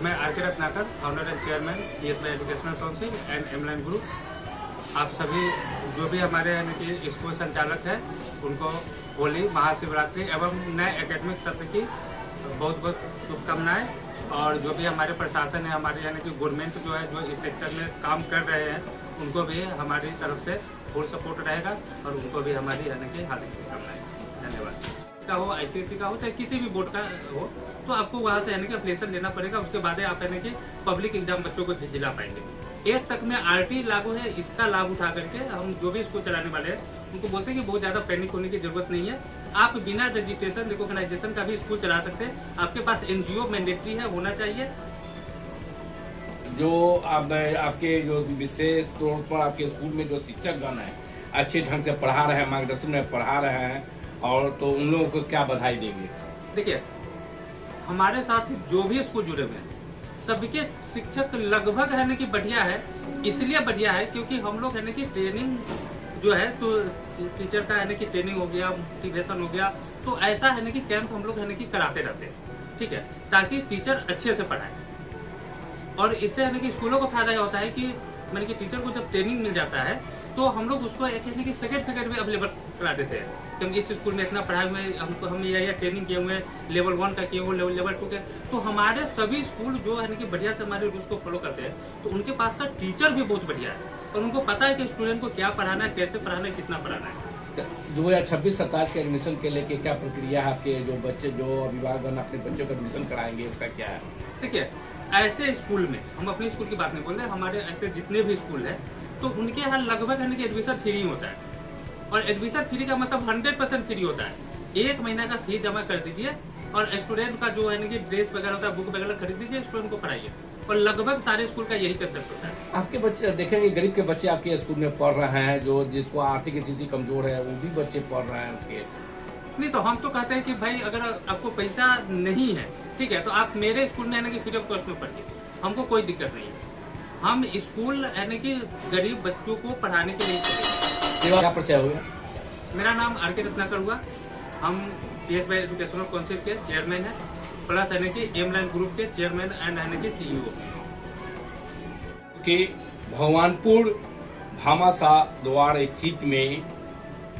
मैं R K. Ratnakar, founder and chairman ESY educational council and Emline group. आप सभी जो भी हमारे यानी कि स्कूल संचालक हैं उनको होली, महाशिवरात्रि एवं नए एकेडमिक सत्र की बहुत बहुत शुभकामनाएं। और जो भी हमारे प्रशासन है, हमारे यानी कि गवर्नमेंट जो है, जो इस सेक्टर में काम कर रहे हैं, उनको भी हमारी तरफ से फुल सपोर्ट रहेगा और उनको भी हमारी यानी कि हार्दिक शुभकामनाएं। धन्यवाद। का हो, ICSE का हो, चाहे किसी भी बोर्ड का हो, तो आपको वहाँ से यानी कि एप्लीकेशन लेना पड़ेगा। उसके बाद आप यानी कि पब्लिक एग्जाम बच्चों को दिला पाएंगे। 8 तक में RT लागू है, इसका लाभ उठा करके हम जो भी स्कूल चलाने वाले हैं उनको बोलते हैं कि बहुत ज्यादा पैनिक होने की जरूरत नहीं है। आप बिना रजिस्ट्रेशन, रिकॉग्नाइजेशन का भी स्कूल चला सकते हैं। आपके पास NGO मैंडेटरी है, होना चाहिए। जो आपके जो विशेष तौर पर आपके स्कूल में जो शिक्षकगण है अच्छे ढंग से पढ़ा रहे हैं, मार्गदर्शन में पढ़ा रहे हैं, और तो उन लोगों को क्या बधाई देंगे? देखिए, हमारे साथ जो भी स्कूल जुड़े हुए हैं सबके शिक्षक लगभग है ना कि बढ़िया है। इसलिए बढ़िया है क्योंकि हम लोग है ना कि ट्रेनिंग जो है, तो टीचर का है ना कि ट्रेनिंग हो गया, मोटिवेशन हो गया, तो ऐसा है ना कि कैंप हम लोग है ना कि कराते रहते हैं। ठीक है, ताकि टीचर अच्छे से पढ़ाए। और इससे है ना कि स्कूलों को फायदा होता है कि मैंने कि टीचर को जब ट्रेनिंग मिल जाता है तो हम लोग उसको एक यानी कि सर्टिफिकेट भी अवेलेबल करा देते हैं कि हम इस स्कूल में इतना पढ़ाए हुए हैं, हमको हम यह ट्रेनिंग किए हुए हैं, लेवल 1 का किए हुए, लेवल 2 के। तो हमारे सभी स्कूल जो है कि बढ़िया से हमारे रूल्स को फॉलो करते हैं, तो उनके पास का टीचर भी बहुत बढ़िया है और उनको पता है कि स्टूडेंट को क्या पढ़ाना है, कैसे पढ़ाना है, कितना पढ़ाना है। 2026-27 के एडमिशन के लेके क्या प्रक्रिया है? आपके जो बच्चे, जो अभिभावक अपने बच्चों को एडमिशन कराएंगे, उसका क्या है? देखिए, ऐसे स्कूल में हम अपने स्कूल की बात नहीं बोल रहे, हमारे ऐसे जितने भी स्कूल है तो उनके यहाँ लगभग है कि एडमिशन फ्री होता है। और एडमिशन फ्री का मतलब 100% फ्री होता है। 1 महीना का फीस जमा कर दीजिए और स्टूडेंट का जो है कि ड्रेस वगैरह होता है, बुक वगैरह खरीद दीजिए, स्टूडेंट को पढ़ाइए। और लगभग सारे स्कूल का यही कंसेप्ट होता है। आपके बच्चे देखेंगे, गरीब के बच्चे आपके स्कूल में पढ़ रहे हैं, जो जिसको आर्थिक स्थिति कमजोर है वो भी बच्चे पढ़ रहे हैं उसके। नहीं, तो हम तो कहते हैं कि भाई अगर आपको पैसा नहीं है, ठीक है, तो आप मेरे स्कूल में है ना कि फ्री ऑफ कॉस्ट में पढ़िए, हमको कोई दिक्कत नहीं है। हम स्कूल यानी कि गरीब बच्चों को पढ़ाने के लिए चलेंगे। क्या परिचय हुआ? मेरा नाम आर.के. रत्नाकर हुआ। हम ESY एजुकेशनल काउंसिल के चेयरमैन हैं, प्लस यानी कि एमलाइन ग्रुप के चेयरमैन एंड यानी कि CEO के। भगवानपुर भामाशाह द्वार स्थित में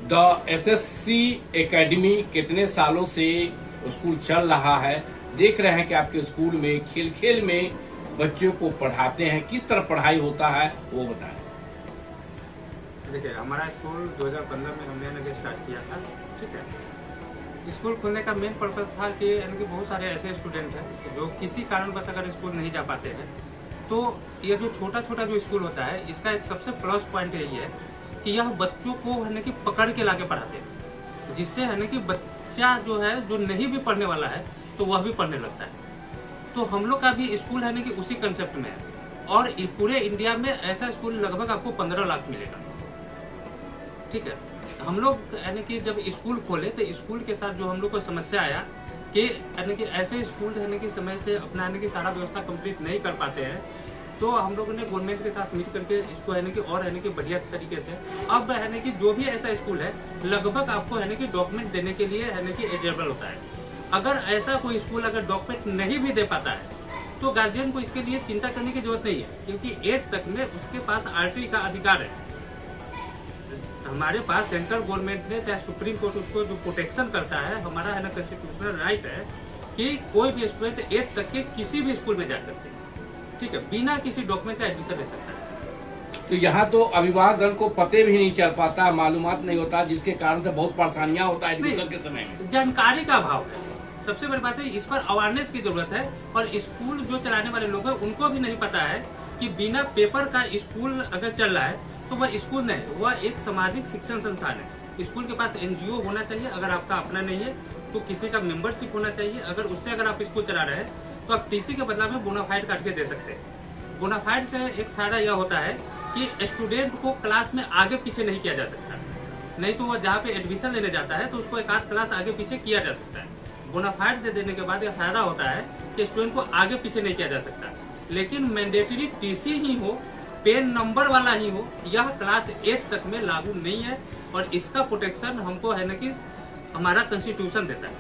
द SSC एकेडमी कितने सालों से स्कूल चल रहा है। देख रहे हैं कि आपके स्कूल में खेल खेल में बच्चों को पढ़ाते हैं, किस तरह पढ़ाई होता है वो बताएं। देखिए, हमारा स्कूल 2015 में हमने यानी कि स्टार्ट किया था। ठीक है, स्कूल खोलने का मेन पर्पज था कि यानी कि बहुत सारे ऐसे स्टूडेंट हैं जो किसी कारणवश अगर स्कूल नहीं जा पाते हैं, तो ये जो छोटा छोटा जो स्कूल होता है, इसका एक सबसे प्लस पॉइंट यही है कि यह बच्चों को है ना कि पकड़ के लाके पढ़ाते हैं, जिससे है ना कि बच्चा जो है, जो नहीं भी पढ़ने वाला है, तो वह भी पढ़ने लगता है। तो हम लोग का भी स्कूल है ना कि उसी कंसेप्ट में है। और पूरे इंडिया में ऐसा स्कूल लगभग आपको 15 लाख मिलेगा। ठीक है, हम लोग यानी कि जब स्कूल खोले तो स्कूल के साथ जो हम लोग को समस्या आया कि यानी कि ऐसे स्कूल यानी कि समय से अपना यानी कि सारा व्यवस्था कंप्लीट नहीं कर पाते हैं, तो हम लोगों ने गवर्नमेंट के साथ मिल करके इसको यानी कि और यानी कि बढ़िया तरीके से अब यानी कि जो भी ऐसा स्कूल है लगभग आपको यानी कि डॉक्यूमेंट देने के लिए यानी कि एलिजिबल होता है। अगर ऐसा कोई स्कूल अगर डॉक्यूमेंट नहीं भी दे पाता है तो गार्जियन को इसके लिए चिंता करने की जरूरत नहीं है, क्योंकि 8 तक में उसके पास RT का अधिकार है। हमारे पास सेंट्रल गवर्नमेंट ने, चाहे सुप्रीम कोर्ट, उसको जो प्रोटेक्शन करता है, हमारा है ना कॉन्स्टिट्यूशनल राइट है कि कोई भी स्टूडेंट 8 तक के किसी भी स्कूल में जा करके, ठीक है, बिना किसी डॉक्यूमेंट का एडमिशन ले सकता है। तो यहाँ तो अभिभावकगण को पते भी नहीं चल पाता, मालूमात नहीं होता, जिसके कारण से बहुत परेशानियां होता है एडमिशन के समय में। जानकारी का अभाव है, सबसे बड़ी बात है। इस पर अवेयरनेस की जरूरत है। और स्कूल जो चलाने वाले लोग हैं उनको भी नहीं पता है कि बिना पेपर का स्कूल अगर चल रहा है तो वह स्कूल नहीं, वह एक सामाजिक शिक्षण संस्थान है। स्कूल के पास NGO होना चाहिए, अगर आपका अपना नहीं है तो किसी का मेंबरशिप होना चाहिए। अगर उससे अगर आप स्कूल चला रहे हैं तो आप TC के बदला में बोनाफाइड काट के दे सकते हैं। बोनाफाइड से एक फायदा यह होता है कि स्टूडेंट को क्लास में आगे पीछे नहीं किया जा सकता, नहीं तो वह जहाँ पे एडमिशन लेने जाता है तो उसको एक आध क्लास आगे पीछे किया जा सकता है। बोनाफाइड दे देने के बाद यह फायदा होता है कि स्टूडेंट को आगे पीछे नहीं किया जा सकता। लेकिन मैंडेटरी TC ही हो, पेन नंबर वाला ही हो, यह क्लास 8 तक में लागू नहीं है। और इसका प्रोटेक्शन हमको है ना कि हमारा कॉन्स्टिट्यूशन देता है।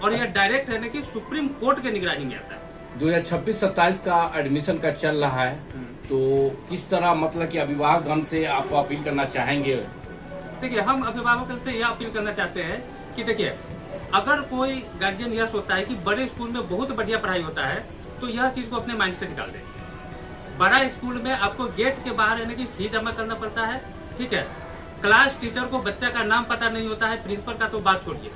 और यह डायरेक्ट है ना कि सुप्रीम कोर्ट के निगरानी में आता है। 2026-27 का एडमिशन का चल रहा है, तो किस तरह मतलब कि अभिभावकगण से आप अपील करना चाहेंगे? देखिए, हम अभिभावकों से यह अपील करना चाहते हैं कि देखिए, अगर कोई गार्जियन यह सोचता है कि बड़े स्कूल में बहुत बढ़िया पढ़ाई होता है, तो यह चीज को अपने माइंड से निकाल दे। बड़ा स्कूल में आपको गेट के बाहर रहने की फी जमा करना पड़ता है, ठीक है। क्लास टीचर को बच्चा का नाम पता नहीं होता है, प्रिंसिपल का तो बात छोड़िए।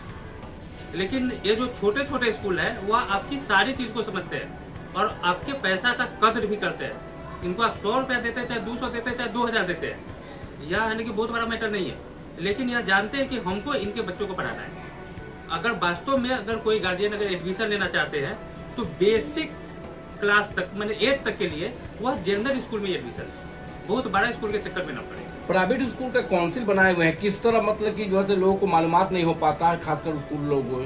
लेकिन ये जो छोटे छोटे स्कूल है, वह आपकी सारी चीज को समझते हैं और आपके पैसा का कदर भी करते हैं। इनको आप 100 रुपया देते हैं, चाहे 200 देते हैं, चाहे 2000 देते हैं, यह यानी कि बहुत बड़ा मैटर नहीं है। लेकिन यह जानते हैं कि हमको इनके बच्चों को पढ़ाना है। अगर वास्तव में अगर कोई गार्जियन अगर एडमिशन लेना चाहते हैं, तो बेसिक क्लास तक मैंने 8 तक के लिए वह जनरल स्कूल में एडमिशन, बहुत बड़ा स्कूल के चक्कर में न पड़े। प्राइवेट स्कूल का काउंसिल बनाए हुए हैं, किस तरह मतलब कि जो है लोगों को मालूमात नहीं हो पाता है, खासकर स्कूल लोगों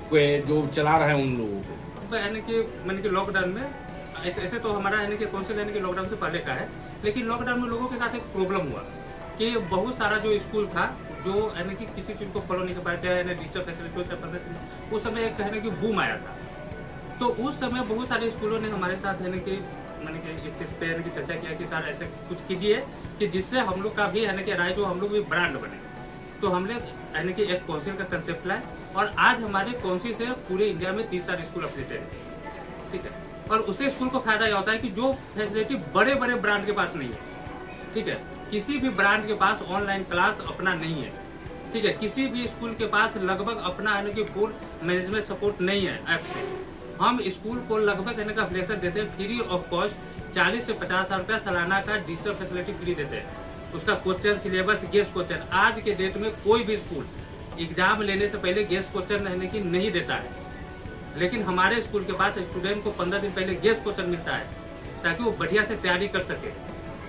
को जो चला रहे हैं उन लोगों को। यानी कि मैंने कि लॉकडाउन में ऐसे तो हमारा यानी कि काउंसिल यानी कि लॉकडाउन से पहले का है, लेकिन लॉकडाउन में लोगों के साथ एक प्रॉब्लम हुआ कि बहुत सारा जो स्कूल था, जो यानी कि किसी चीज को फॉलो नहीं कर पाया, चाहे डिजिटल फैसिलिटी हो, चाहे उस समय एक कहने की बूम आया था। तो उस समय बहुत सारे स्कूलों ने हमारे साथ यानी कि मैंने कि इस चीज पे यानी कि चर्चा किया कि सर ऐसे कुछ कीजिए कि जिससे हम लोग का भी यानी कि राय जो हम लोग भी ब्रांड बने। तो हमने यानी कि एक काउंसिल का कंसेप्ट लाए और आज हमारे काउंसिल से पूरे इंडिया में 30 सारे स्कूल अपडेटेड है, ठीक है। और उसे स्कूल को फायदा यह होता है कि जो फैसिलिटी बड़े बड़े ब्रांड के पास नहीं है, ठीक है। किसी भी ब्रांड के पास ऑनलाइन क्लास अपना नहीं है, ठीक है। किसी भी स्कूल के पास लगभग अपना यानी कि फुल मैनेजमेंट सपोर्ट नहीं है ऐप पे। हम स्कूल को लगभग यानी का फ्लेक्सर देते हैं फ्री ऑफ कॉस्ट, 40 से 50 हजार रुपया सालाना का डिजिटल फैसिलिटी फ्री देते हैं। उसका क्वेश्चन, सिलेबस, गेस्ट क्वेश्चन, आज के डेट में कोई भी स्कूल एग्जाम लेने से पहले गेस्ट क्वेश्चन यानी कि नहीं देता है, लेकिन हमारे स्कूल के पास स्टूडेंट को 15 दिन पहले गेस्ट क्वेश्चन मिलता है ताकि वो बढ़िया से तैयारी कर सके।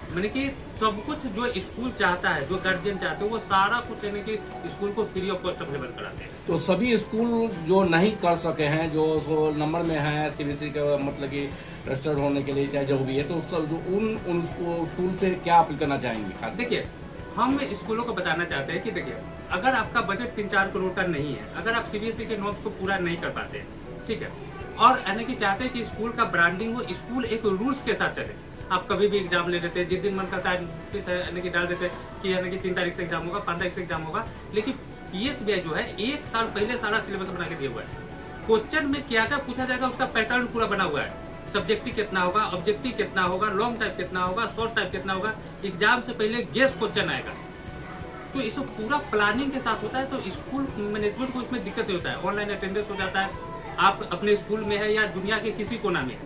मैंने कि सब कुछ जो स्कूल चाहता है, जो गार्जियन चाहते हैं, वो सारा कुछ यानी कि स्कूल को फ्री ऑफ कॉस्ट अवेलेबल कराते हैं। तो सभी स्कूल जो नहीं कर सके हैं, जो नंबर में है सीबीएसई का मतलब कि रजिस्टर्ड होने के लिए चाहे जो भी है, तो सब जो उन स्कूल से क्या अपील करना चाहेंगे? खास देखिए, हम स्कूलों को बताना चाहते हैं कि देखिए, अगर आपका बजट 3-4 करोड़ का नहीं है, अगर आप सीबीएसई के नॉर्म्स को पूरा नहीं कर पाते, ठीक है, और यानी कि चाहते हैं कि स्कूल का ब्रांडिंग हो, स्कूल एक रूल्स के साथ चले। आप कभी भी एग्जाम ले लेते हैं, जिस दिन मन करता है यानी कि डाल देते हैं कि यानी कि 3 तारीख से एग्जाम होगा, 5 तारीख से एग्जाम होगा। लेकिन पीएसबीआई जो है 1 साल पहले सारा सिलेबस बना के दिया हुआ है। क्वेश्चन में क्या क्या पूछा जाएगा उसका पैटर्न पूरा बना हुआ है। सब्जेक्टिव कितना होगा, ऑब्जेक्टिव कितना होगा, लॉन्ग टाइप कितना होगा, शॉर्ट टाइप कितना होगा, एग्जाम से पहले गेस्ट क्वेश्चन आएगा। तो इसको पूरा प्लानिंग के साथ होता है, तो स्कूल मैनेजमेंट को इसमें दिक्कत होता है। ऑनलाइन अटेंडेंस हो जाता है, आप अपने स्कूल में है या दुनिया के किसी कोना में,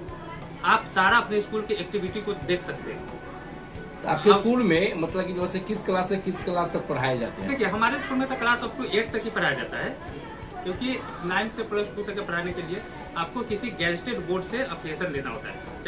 आप सारा अपने स्कूल की एक्टिविटी को देख सकते हैं। तो आपके स्कूल में मतलब कि जो है किस क्लास से किस क्लास तक पढ़ाए जाते हैं? देखिए, हमारे स्कूल में तो क्लास अप टू 8 तक ही पढ़ाया जाता है, क्योंकि 9 से +2 तक पढ़ाने के लिए आपको किसी गैजेटेड बोर्ड से एफिलिएशन लेना होता है।